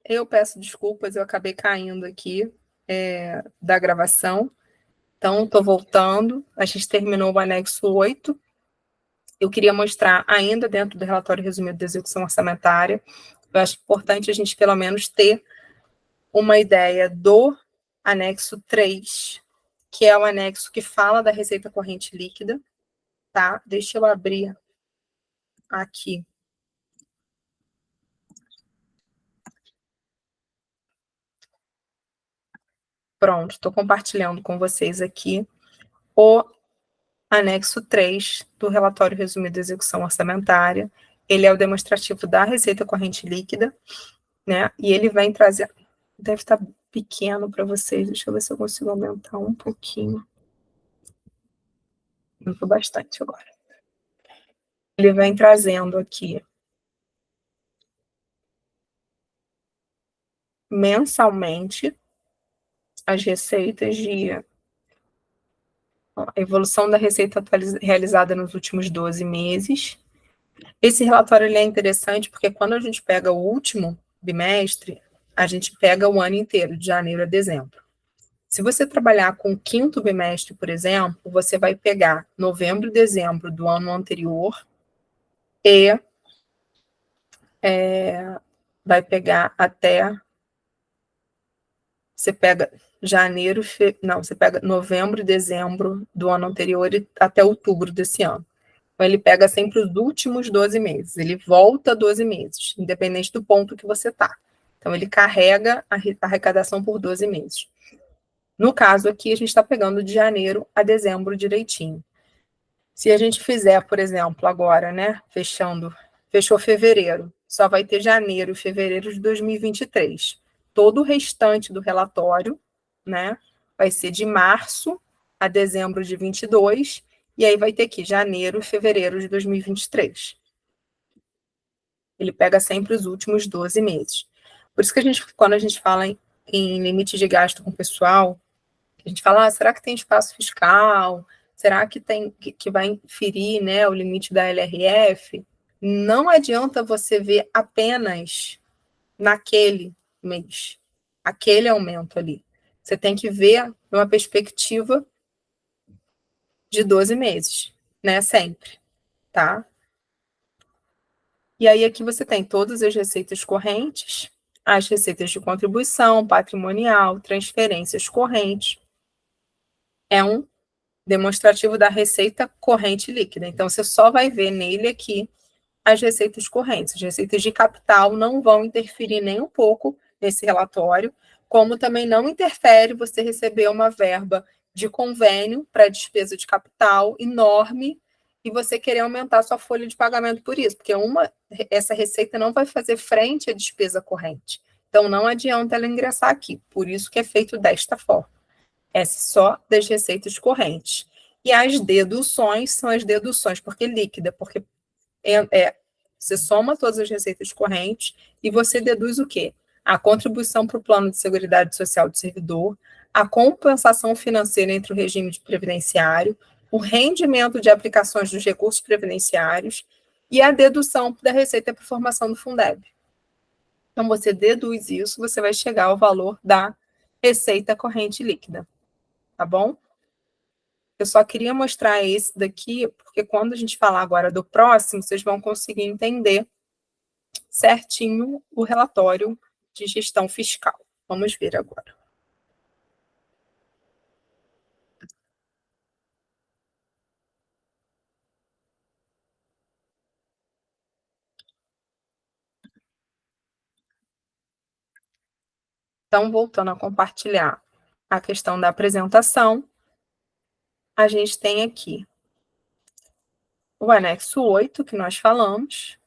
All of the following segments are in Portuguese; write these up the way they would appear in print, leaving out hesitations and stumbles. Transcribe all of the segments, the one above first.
Eu peço desculpas, eu acabei caindo aqui da gravação. Então, estou voltando. A gente terminou o anexo 8. Eu queria mostrar, ainda dentro do relatório resumido da execução orçamentária, eu acho importante a gente, pelo menos, ter uma ideia do anexo 3, que é o anexo que fala da receita corrente líquida, tá? Deixa eu abrir aqui. Pronto, estou compartilhando com vocês aqui o anexo 3 do relatório resumido da execução orçamentária. Ele é o demonstrativo da receita corrente líquida, né? E ele vem trazer... Deve estar pequeno para vocês, deixa eu ver se eu consigo aumentar um pouquinho. Aumentou bastante agora. Ele vem trazendo aqui mensalmente as receitas de a evolução da receita realizada nos últimos 12 meses. Esse relatório ele é interessante porque quando a gente pega o último bimestre, a gente pega o ano inteiro, de janeiro a dezembro. Se você trabalhar com o quinto bimestre, por exemplo, você vai pegar novembro e dezembro do ano anterior e vai pegar até... Você pega janeiro, você pega novembro e dezembro do ano anterior e até outubro desse ano. Então, ele pega sempre os últimos 12 meses, ele volta 12 meses, independente do ponto que você está. Então, ele carrega a arrecadação por 12 meses. No caso aqui, a gente está pegando de janeiro a dezembro direitinho. Se a gente fizer, por exemplo, agora, né, fechou fevereiro, só vai ter janeiro e fevereiro de 2023. Todo o restante do relatório, né, vai ser de março a dezembro de 22, e aí vai ter aqui janeiro e fevereiro de 2023. Ele pega sempre os últimos 12 meses. Por isso que quando a gente fala em limite de gasto com pessoal, a gente fala, será que tem espaço fiscal? Será que vai inferir, né, o limite da LRF? Não adianta você ver apenas naquele mês, aquele aumento ali. Você tem que ver numa perspectiva de 12 meses, né, sempre, tá? E aí aqui você tem todas as receitas correntes, as receitas de contribuição, patrimonial, transferências correntes. É um demonstrativo da receita corrente líquida. Então, você só vai ver nele aqui as receitas correntes. As receitas de capital não vão interferir nem um pouco nesse relatório, como também não interfere você receber uma verba de convênio para despesa de capital enorme e você querer aumentar sua folha de pagamento por isso, porque essa receita não vai fazer frente à despesa corrente. Então, não adianta ela ingressar aqui. Por isso que é feito desta forma. É só das receitas correntes. E as deduções são as deduções, porque líquida, porque você soma todas as receitas correntes e você deduz o quê? A contribuição para o plano de seguridade social do servidor, a compensação financeira entre o regime de previdenciário, o rendimento de aplicações dos recursos previdenciários e a dedução da receita para formação do Fundeb. Então, você deduz isso, você vai chegar ao valor da receita corrente líquida. Tá bom? Eu só queria mostrar esse daqui, porque quando a gente falar agora do próximo, vocês vão conseguir entender certinho o relatório de gestão fiscal. Vamos ver agora. Então, voltando a compartilhar a questão da apresentação, a gente tem aqui o anexo 8, que nós falamos.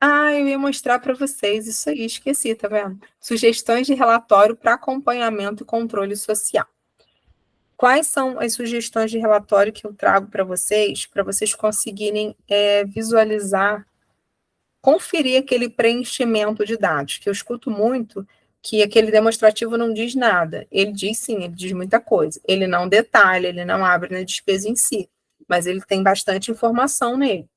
Eu ia mostrar para vocês isso aí, esqueci, tá vendo? Sugestões de relatório para acompanhamento e controle social. Quais são as sugestões de relatório que eu trago para vocês conseguirem visualizar, conferir aquele preenchimento de dados, que eu escuto muito que aquele demonstrativo não diz nada. Ele diz sim, ele diz muita coisa. Ele não detalha, ele não abre na despesa em si, mas ele tem bastante informação nele.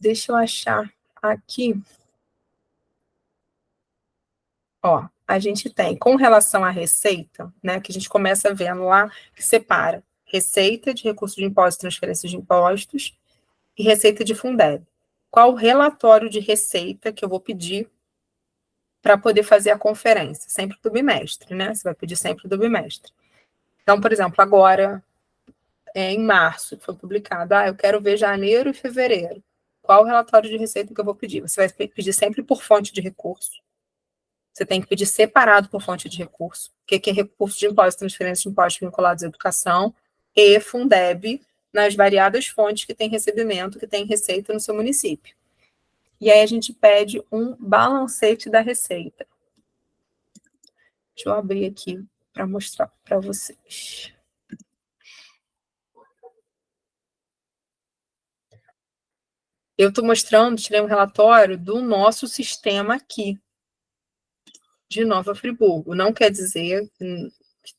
Deixa eu achar aqui. Ó, a gente tem, com relação à receita, né, que a gente começa vendo lá, que separa receita de recurso de impostos e transferência de impostos e receita de Fundeb. Qual o relatório de receita que eu vou pedir para poder fazer a conferência? Sempre do bimestre, né? Você vai pedir sempre do bimestre. Então, por exemplo, agora, em março, foi publicado, eu quero ver janeiro e fevereiro. Qual o relatório de receita que eu vou pedir? Você vai pedir sempre por fonte de recurso. Você tem que pedir separado por fonte de recurso. O que é recurso de imposto, transferência de impostos vinculados à educação e Fundeb nas variadas fontes que tem recebimento, que tem receita no seu município. E aí a gente pede um balancete da receita. Deixa eu abrir aqui para mostrar para vocês. Eu estou mostrando, tirei um relatório do nosso sistema aqui, de Nova Friburgo. Não quer dizer que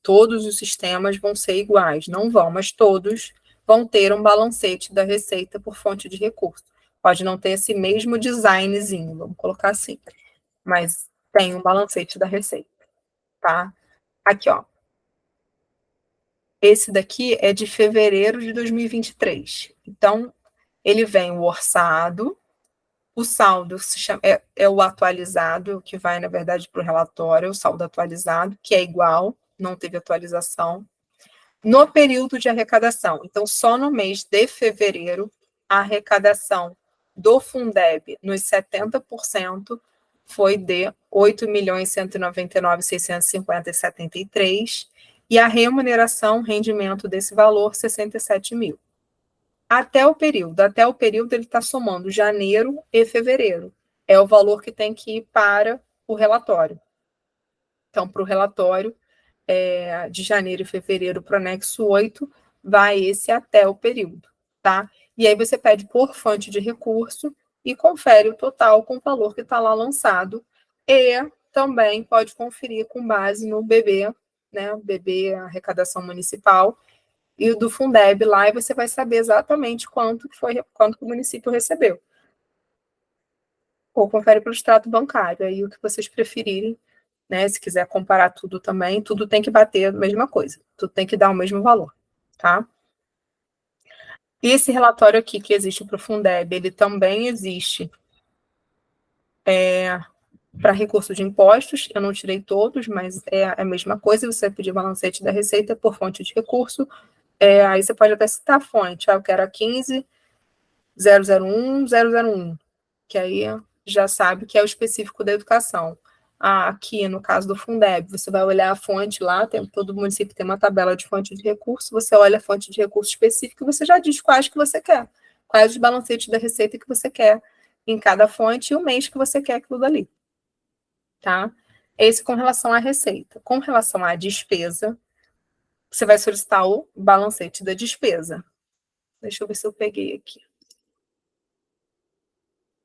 todos os sistemas vão ser iguais, não vão, mas todos vão ter um balancete da receita por fonte de recurso. Pode não ter esse mesmo designzinho, vamos colocar assim, mas tem um balancete da receita, tá? Aqui, ó. Esse daqui é de fevereiro de 2023. Então, ele vem o orçado, o saldo é o atualizado, que vai, na verdade, para o relatório, o saldo atualizado, que é igual, não teve atualização. No período de arrecadação, então, só no mês de fevereiro, a arrecadação do Fundeb nos 70% foi de 8.199.650,73 e a remuneração, rendimento desse valor, 67 mil. Até o período ele está somando janeiro e fevereiro. É o valor que tem que ir para o relatório. Então, para o relatório de janeiro e fevereiro para o anexo 8, vai esse até o período, tá? E aí você pede por fonte de recurso e confere o total com o valor que está lá lançado. E também pode conferir com base no BB, né? BB, arrecadação municipal, e o do Fundeb lá, e você vai saber exatamente quanto que o município recebeu. Ou confere pelo extrato bancário, aí o que vocês preferirem, né? Se quiser comparar tudo também, tudo tem que bater a mesma coisa, tudo tem que dar o mesmo valor, tá? E esse relatório aqui que existe para o Fundeb, ele também existe para recurso de impostos, eu não tirei todos, mas é a mesma coisa, você vai pedir balancete da receita por fonte de recurso, aí você pode até citar a fonte, eu quero a 15.001.001, que aí já sabe que é o específico da educação. Aqui, no caso do Fundeb, você vai olhar a fonte lá, todo município tem uma tabela de fonte de recurso, você olha a fonte de recurso específica e você já diz quais que você quer, quais os balancetes da receita que você quer em cada fonte e o mês que você quer aquilo dali, tá? Esse com relação à receita. Com relação à despesa, você vai solicitar o balancete da despesa. Deixa eu ver se eu peguei aqui.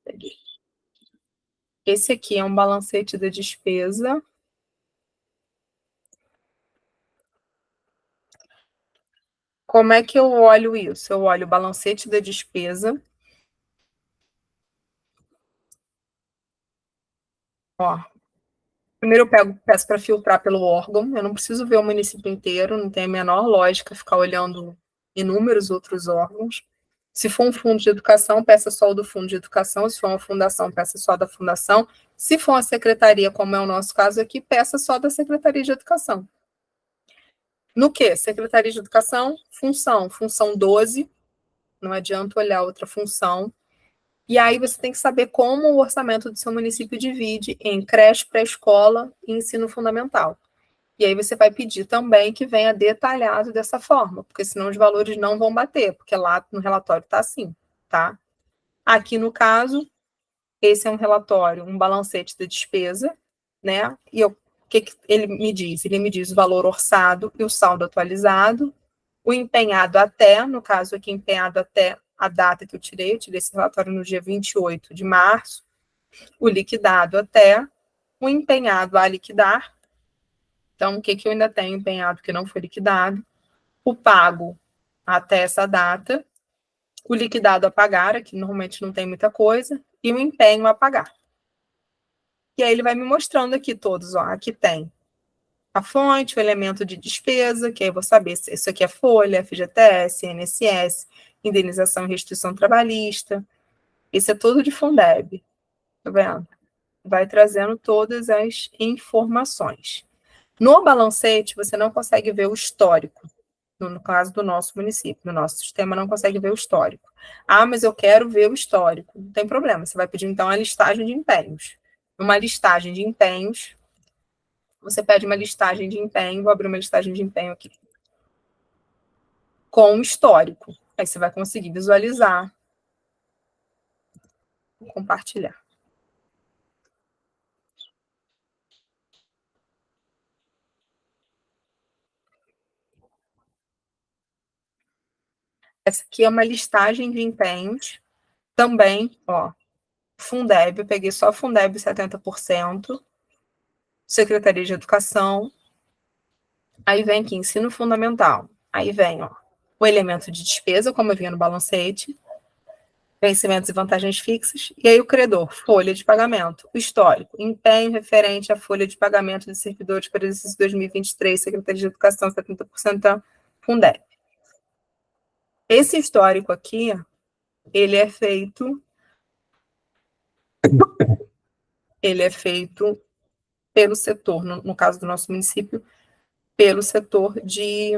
Peguei. Esse aqui é um balancete da despesa. Como é que eu olho isso? Eu olho o balancete da despesa. Ó, primeiro eu peço para filtrar pelo órgão. Eu não preciso ver o município inteiro, não tem a menor lógica ficar olhando inúmeros outros órgãos. Se for um fundo de educação, peça só o do fundo de educação. Se for uma fundação, peça só da fundação. Se for uma secretaria, como é o nosso caso aqui, peça só da Secretaria de Educação. No que? Secretaria de Educação, função 12. Não adianta olhar outra função. E aí você tem que saber como o orçamento do seu município divide em creche, pré-escola e ensino fundamental. E aí você vai pedir também que venha detalhado dessa forma, porque senão os valores não vão bater, porque lá no relatório está assim, tá? Aqui no caso, esse é um relatório, um balancete da despesa, né? E o que ele me diz? Ele me diz o valor orçado e o saldo atualizado, o empenhado até, no caso aqui, empenhado até a data que eu tirei esse relatório no dia 28 de março, o liquidado até, o empenhado a liquidar, então o que eu ainda tenho empenhado que não foi liquidado, o pago até essa data, o liquidado a pagar, aqui normalmente não tem muita coisa, e o empenho a pagar. E aí ele vai me mostrando aqui todos, ó, aqui tem a fonte, o elemento de despesa, que aí eu vou saber se isso aqui é folha, FGTS, INSS, indenização e restituição trabalhista. Isso é tudo de Fundeb, tá vendo? Vai trazendo todas as informações. No balancete, você não consegue ver o histórico, no caso do nosso município, no nosso sistema não consegue ver o histórico. Ah, mas eu quero ver o histórico. Não tem problema, você vai pedir então a listagem de empenhos. Uma listagem de empenhos, você pede uma listagem de empenho, vou abrir uma listagem de empenho aqui, com o histórico. Aí você vai conseguir visualizar, compartilhar. Essa aqui é uma listagem de empenhos, também, ó, Fundeb, eu peguei só Fundeb 70%, Secretaria de Educação, aí vem aqui, ensino fundamental, aí vem, ó, o elemento de despesa, como eu vinha no balancete, vencimentos e vantagens fixas, e aí o credor, folha de pagamento, o histórico, empenho referente à folha de pagamento de servidores para exercício 2023, Secretaria de Educação, 70% da Fundeb. Esse histórico aqui, ele é feito pelo setor, no caso do nosso município, pelo setor de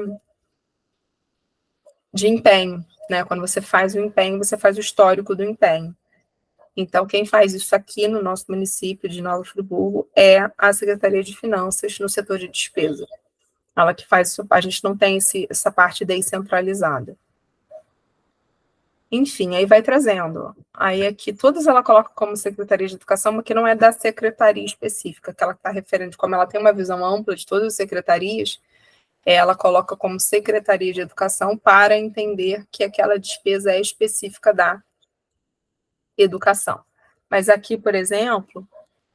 empenho, né? Quando você faz o empenho, você faz o histórico do empenho. Então, quem faz isso aqui no nosso município de Nova Friburgo é a Secretaria de Finanças no setor de despesa. Ela que faz isso, a gente não tem essa parte descentralizada. Enfim, aí vai trazendo. Aí aqui, todas ela coloca como Secretaria de Educação, mas que não é da secretaria específica, que ela está referente, como ela tem uma visão ampla de todas as secretarias, ela coloca como Secretaria de Educação para entender que aquela despesa é específica da educação. Mas aqui, por exemplo,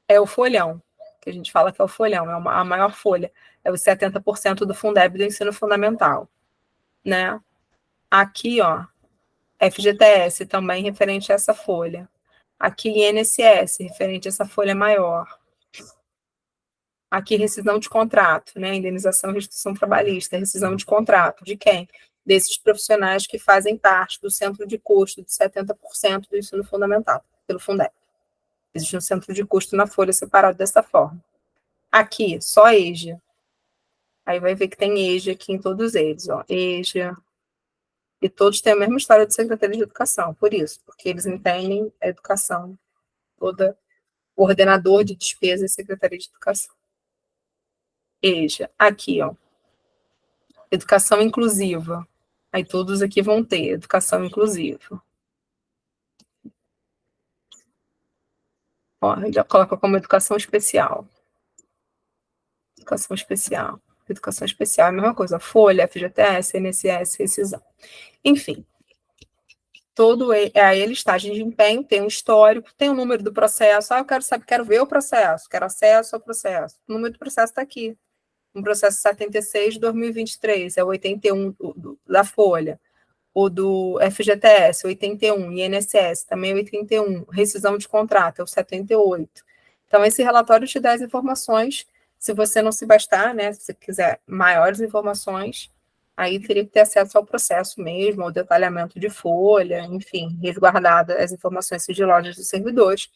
é o folhão, que a gente fala que é o folhão, é a maior folha, é os 70% do Fundeb do ensino fundamental, né? Aqui, ó, FGTS também referente a essa folha. Aqui, INSS, referente a essa folha maior. Aqui, rescisão de contrato, né? Indenização e restituição trabalhista, rescisão de contrato. De quem? Desses profissionais que fazem parte do centro de custo de 70% do ensino fundamental, pelo Fundeb. Existe um centro de custo na folha separado dessa forma. Aqui, só EJA. Aí vai ver que tem EJA aqui em todos eles, ó. EJA. E todos têm a mesma história de Secretaria de Educação, por isso, porque eles entendem a educação toda, o ordenador de despesas e Secretaria de Educação. EJA. Aqui, ó. Educação inclusiva. Aí todos aqui vão ter educação inclusiva. Ó, já coloca como educação especial. Educação especial. Educação especial é a mesma coisa. Folha, FGTS, INSS, rescisão. Enfim, todo a listagem de empenho tem um histórico, tem o número do processo. Ah, eu quero saber, quero ver o processo, quero acesso ao processo. O número do processo está aqui. Um processo 76 de 2023, é o 81 da Folha. O do FGTS, 81, INSS, também 81, rescisão de contrato, é o 78. Então, esse relatório te dá as informações, se você não se bastar, né, se você quiser maiores informações, aí teria que ter acesso ao processo mesmo, ao detalhamento de folha, enfim, resguardada as informações sigilosas dos servidores,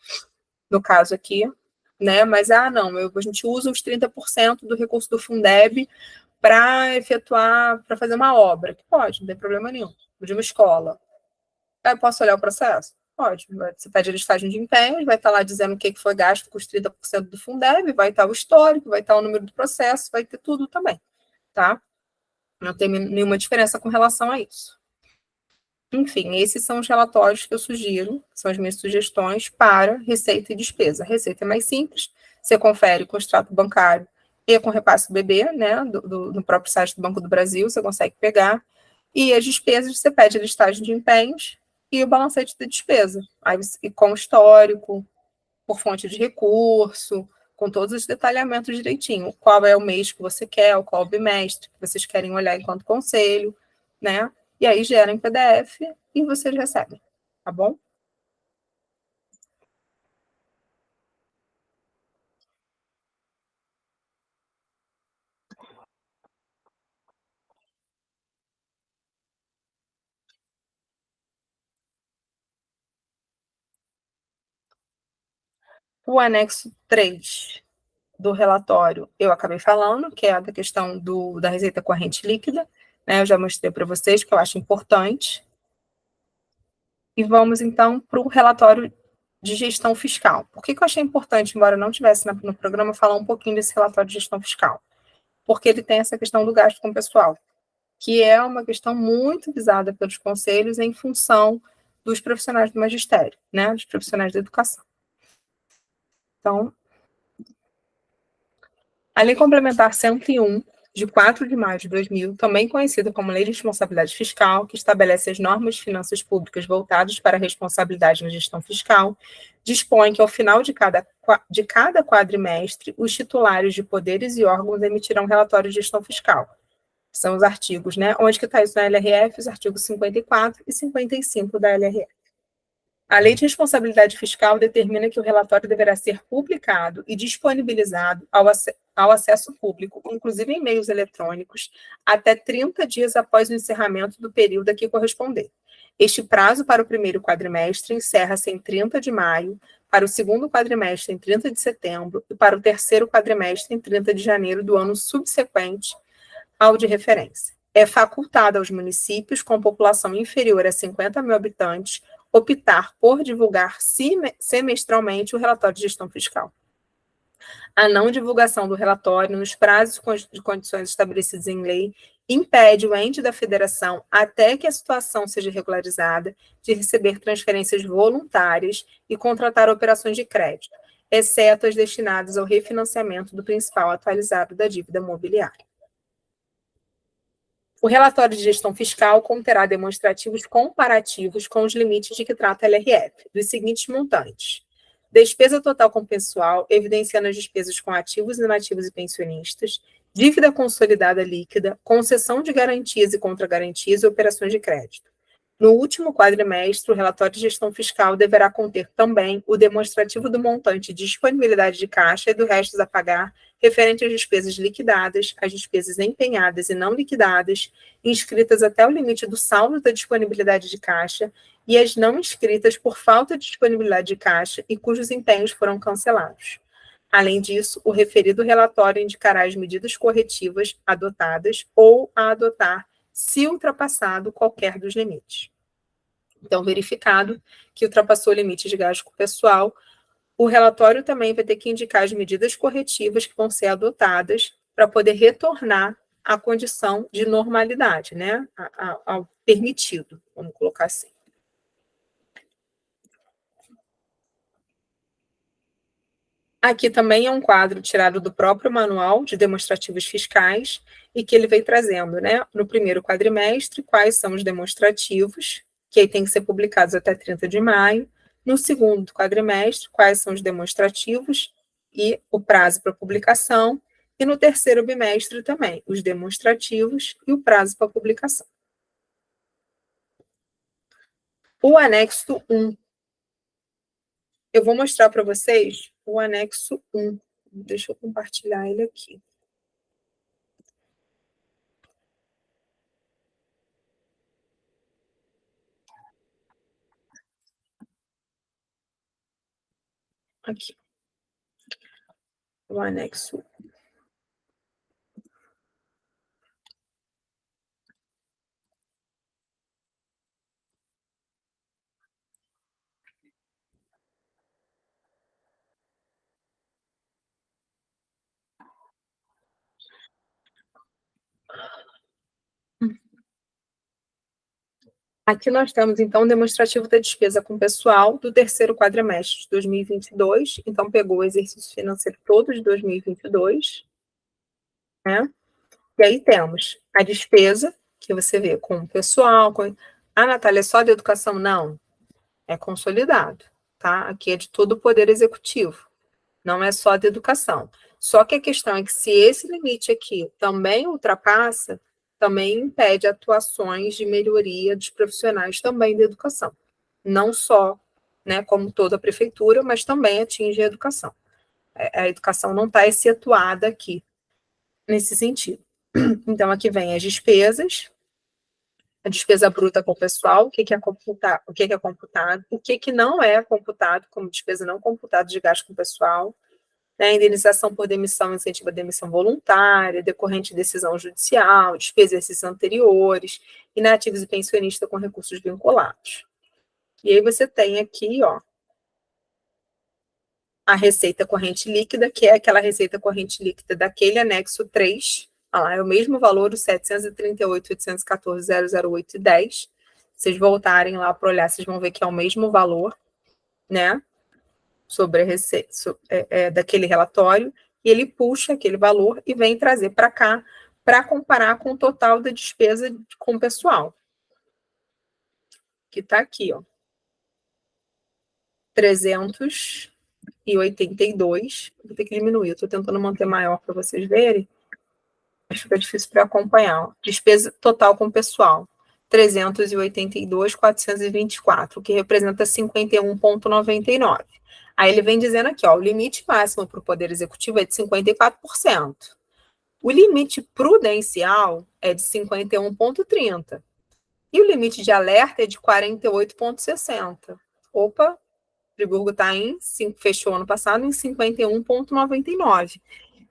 no caso aqui, né, mas, não, a gente usa os 30% do recurso do Fundeb para efetuar, para fazer uma obra, que pode, não tem problema nenhum, de uma escola. Eu posso olhar o processo? Pode. Você pede a listagem de empenhos, vai estar lá dizendo o que foi gasto com os 30% do Fundeb, vai estar o histórico, vai estar o número do processo, vai ter tudo também, tá? Não tem nenhuma diferença com relação a isso. Enfim, esses são os relatórios que eu sugiro, são as minhas sugestões para receita e despesa. Receita é mais simples, você confere com o extrato bancário e com o repasse BB, né, no próprio site do Banco do Brasil, você consegue pegar. E as despesas, você pede a listagem de empenhos e o balancete de despesa. Aí, e com histórico, por fonte de recurso, com todos os detalhamentos direitinho. Qual é o mês que você quer, qual o bimestre que vocês querem olhar enquanto conselho, né? E aí gera em PDF e vocês recebem, tá bom? O anexo 3 do relatório, eu acabei falando, que é a da questão da receita corrente líquida, né? Eu já mostrei para vocês, que eu acho importante. E vamos, então, para o relatório de gestão fiscal. Por que eu achei importante, embora não tivesse no programa, falar um pouquinho desse relatório de gestão fiscal? Porque ele tem essa questão do gasto com o pessoal, que é uma questão muito visada pelos conselhos em função dos profissionais do magistério, né? Dos profissionais da educação. Então, a Lei Complementar 101, de 4 de maio de 2000, também conhecida como Lei de Responsabilidade Fiscal, que estabelece as normas de finanças públicas voltadas para a responsabilidade na gestão fiscal, dispõe que, ao final de cada quadrimestre, os titulares de poderes e órgãos emitirão relatório de gestão fiscal. São os artigos, né? Onde que está isso na LRF? Os artigos 54 e 55 da LRF. A Lei de Responsabilidade Fiscal determina que o relatório deverá ser publicado e disponibilizado ao acesso público, inclusive em meios eletrônicos, até 30 dias após o encerramento do período a que corresponder. Este prazo para o primeiro quadrimestre encerra-se em 30 de maio, para o segundo quadrimestre em 30 de setembro e para o terceiro quadrimestre em 30 de janeiro do ano subsequente ao de referência. É facultado aos municípios com população inferior a 50 mil habitantes optar por divulgar semestralmente o relatório de gestão fiscal. A não divulgação do relatório nos prazos de condições estabelecidos em lei impede o ente da federação, até que a situação seja regularizada, de receber transferências voluntárias e contratar operações de crédito, exceto as destinadas ao refinanciamento do principal atualizado da dívida mobiliária. O relatório de gestão fiscal conterá demonstrativos comparativos com os limites de que trata a LRF, dos seguintes montantes: despesa total com pessoal, evidenciando as despesas com ativos, inativos e pensionistas, dívida consolidada líquida, concessão de garantias e contragarantias e operações de crédito. No último quadrimestre, o relatório de gestão fiscal deverá conter também o demonstrativo do montante de disponibilidade de caixa e do restos a pagar referente às despesas liquidadas, às despesas empenhadas e não liquidadas, inscritas até o limite do saldo da disponibilidade de caixa, e as não inscritas por falta de disponibilidade de caixa e cujos empenhos foram cancelados. Além disso, o referido relatório indicará as medidas corretivas adotadas ou a adotar se ultrapassado qualquer dos limites. Então, verificado que ultrapassou o limite de gasto com o pessoal, o relatório também vai ter que indicar as medidas corretivas que vão ser adotadas para poder retornar à condição de normalidade, né? Ao permitido, vamos colocar assim. Aqui também é um quadro tirado do próprio Manual de Demonstrativos Fiscais e que ele vem trazendo, né? No primeiro quadrimestre, quais são os demonstrativos, que aí tem que ser publicados até 30 de maio. No segundo quadrimestre, quais são os demonstrativos e o prazo para publicação. E no terceiro bimestre também, os demonstrativos e o prazo para publicação. O anexo 1. Eu vou mostrar para vocês o anexo 1. Deixa eu compartilhar ele aqui. Aqui. O anexo. Aqui nós temos, então, o demonstrativo da despesa com pessoal do terceiro quadrimestre de 2022. Então, pegou o exercício financeiro todo de 2022, né? E aí temos a despesa, que você vê com o pessoal. Natália, é só de educação? Não, é consolidado, tá? Aqui é de todo o Poder Executivo, não é só de educação. Só que a questão é que se esse limite aqui também ultrapassa, também impede atuações de melhoria dos profissionais também da educação. Não só, né, como toda a prefeitura, mas também atinge a educação. A educação não está excetuada aqui, nesse sentido. Então, aqui vem as despesas, a despesa bruta com o pessoal, o que é computado, o que é computado, o que não é computado como despesa não computada de gasto com o pessoal, né, indenização por demissão, incentivo à demissão voluntária, decorrente de decisão judicial, despesas de exercícios anteriores, inativos e pensionistas com recursos vinculados. E aí você tem aqui, ó, a receita corrente líquida, que é aquela receita corrente líquida daquele anexo 3, é o mesmo valor, o 738.814.008,10. Vocês voltarem lá para olhar, vocês vão ver que é o mesmo valor, né, sobre a receita, daquele relatório, e ele puxa aquele valor e vem trazer para cá, para comparar com o total da despesa com o pessoal, que está aqui, ó, 382, vou ter que diminuir, estou tentando manter maior para vocês verem, mas fica difícil para acompanhar. Despesa total com o pessoal, 382.424, que representa 51,99. Aí ele vem dizendo aqui, ó, o limite máximo para o Poder Executivo é de 54%. O limite prudencial é de 51,30%. E o limite de alerta é de 48,60%. Opa, Friburgo está fechou ano passado em 51,99%.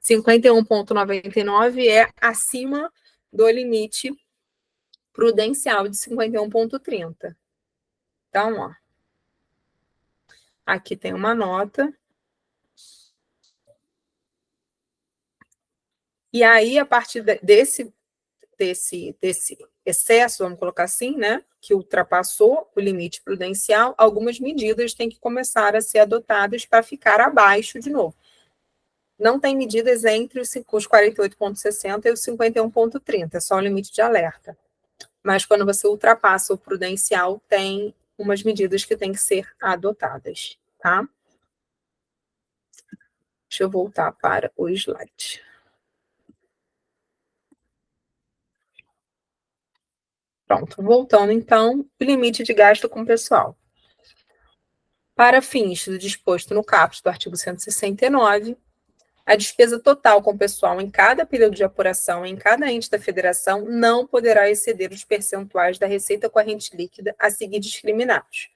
51,99 é acima do limite prudencial de 51,30. Então, ó, aqui tem uma nota. E aí, a partir desse excesso, vamos colocar assim, né, que ultrapassou o limite prudencial, algumas medidas têm que começar a ser adotadas para ficar abaixo de novo. Não tem medidas entre os 48,60 e os 51,30, é só o limite de alerta. Mas quando você ultrapassa o prudencial, tem umas medidas que têm que ser adotadas, tá? Deixa eu voltar para o slide. Pronto, voltando então, o limite de gasto com o pessoal. Para fins do disposto no caput do artigo 169, a despesa total com o pessoal em cada período de apuração em cada ente da federação não poderá exceder os percentuais da receita corrente líquida a seguir discriminados.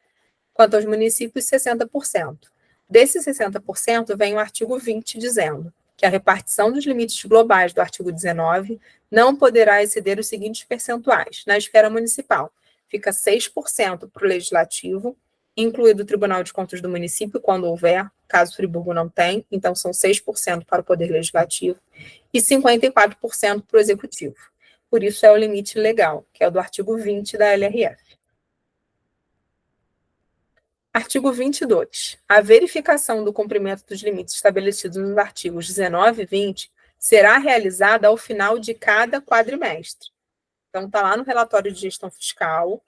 Quanto aos municípios, 60%. Desses 60%, vem o artigo 20, dizendo que a repartição dos limites globais do artigo 19 não poderá exceder os seguintes percentuais. Na esfera municipal, fica 6% para o legislativo, incluído o Tribunal de Contas do município, quando houver, caso Friburgo não tenha, então são 6% para o Poder Legislativo, e 54% para o Executivo. Por isso é o limite legal, que é o do artigo 20 da LRF. Artigo 22. A verificação do cumprimento dos limites estabelecidos nos artigos 19 e 20 será realizada ao final de cada quadrimestre. Então, está lá no relatório de gestão fiscal,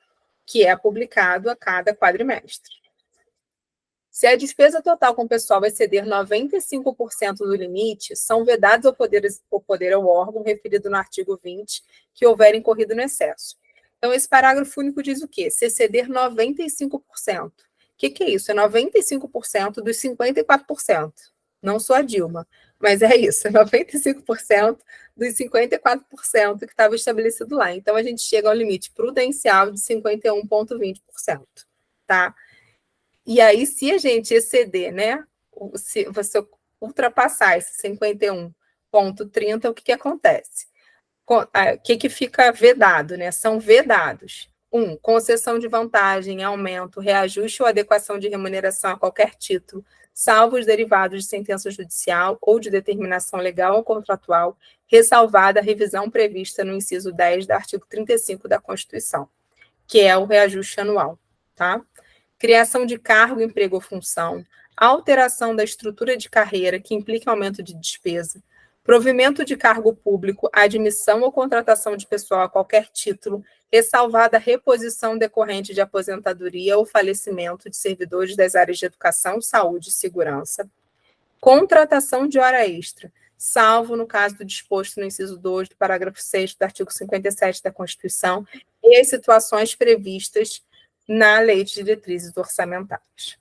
que é publicado a cada quadrimestre. Se a despesa total com o pessoal exceder 95% do limite, são vedados ao poder ao órgão referido no artigo 20 que houver incorrido no excesso. Então, esse parágrafo único diz o quê? Se exceder 95%. O que é isso? É 95% dos 54%. Não sou a Dilma, mas é isso, é 95% dos 54% que estava estabelecido lá. Então, a gente chega ao limite prudencial de 51,20%, tá? E aí, se a gente exceder, né, se você ultrapassar esse 51,30, o que acontece? O que fica vedado, né? São vedados. 1. Concessão de vantagem, aumento, reajuste ou adequação de remuneração a qualquer título, salvo os derivados de sentença judicial ou de determinação legal ou contratual, ressalvada a revisão prevista no inciso 10 do artigo 35 da Constituição, que é o reajuste anual, tá? Criação de cargo, emprego ou função, alteração da estrutura de carreira que implica aumento de despesa, provimento de cargo público, admissão ou contratação de pessoal a qualquer título, ressalvada a reposição decorrente de aposentadoria ou falecimento de servidores das áreas de educação, saúde e segurança, contratação de hora extra, salvo no caso do disposto no inciso 2 do parágrafo 6º do artigo 57 da Constituição e as situações previstas na Lei de Diretrizes Orçamentárias.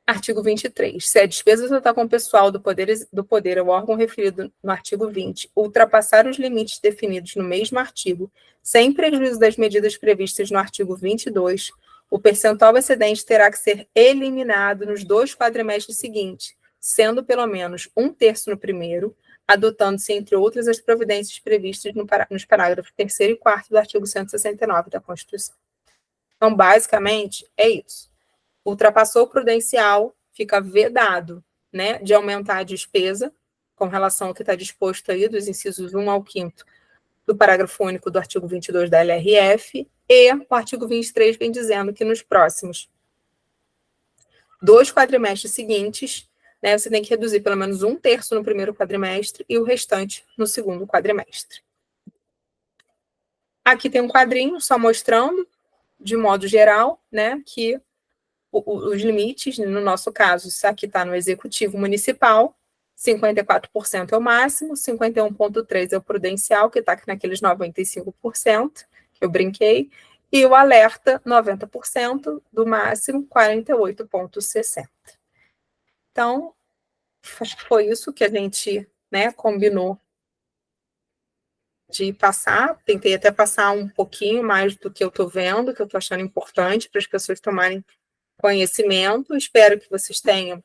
Artigo 23. Se a despesa total com pessoal do poder ou órgão referido no artigo 20 ultrapassar os limites definidos no mesmo artigo, sem prejuízo das medidas previstas no artigo 22, o percentual excedente terá que ser eliminado nos 2 quadrimestres seguintes, sendo pelo menos 1/3 no primeiro, adotando-se, entre outras, as providências previstas nos parágrafos 3º e 4º do artigo 169 da Constituição. Então, basicamente, é isso. Ultrapassou o prudencial, fica vedado, né, de aumentar a despesa, com relação ao que está disposto aí, dos incisos 1 ao 5º do parágrafo único do artigo 22 da LRF, e o artigo 23 vem dizendo que nos próximos 2 quadrimestres seguintes, né, você tem que reduzir pelo menos 1/3 no primeiro quadrimestre e o restante no segundo quadrimestre. Aqui tem um quadrinho só mostrando, de modo geral, né, que os limites, no nosso caso, isso aqui está no Executivo Municipal, 54% é o máximo, 51,3% é o prudencial, que está aqui naqueles 95%, que eu brinquei, e o alerta, 90% do máximo, 48,60%. Então, acho que foi isso que a gente, né, combinou de passar. Tentei até passar um pouquinho mais do que eu estou vendo, que eu estou achando importante para as pessoas tomarem conhecimento. Espero que vocês tenham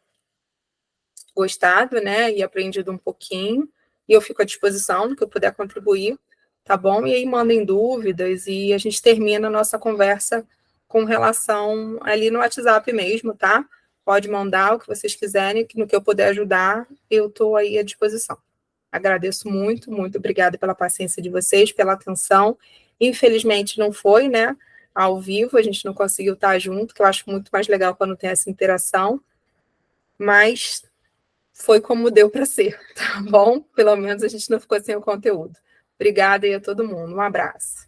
gostado, né, e aprendido um pouquinho. E eu fico à disposição do que eu puder contribuir, tá bom? E aí mandem dúvidas e a gente termina a nossa conversa com relação ali no WhatsApp mesmo, tá? Pode mandar o que vocês quiserem, que no que eu puder ajudar, eu estou aí à disposição. Agradeço muito, muito obrigada pela paciência de vocês, pela atenção. Infelizmente não foi, né, ao vivo, a gente não conseguiu estar junto, que eu acho muito mais legal quando tem essa interação, mas foi como deu para ser, tá bom? Pelo menos a gente não ficou sem o conteúdo. Obrigada aí a todo mundo, um abraço.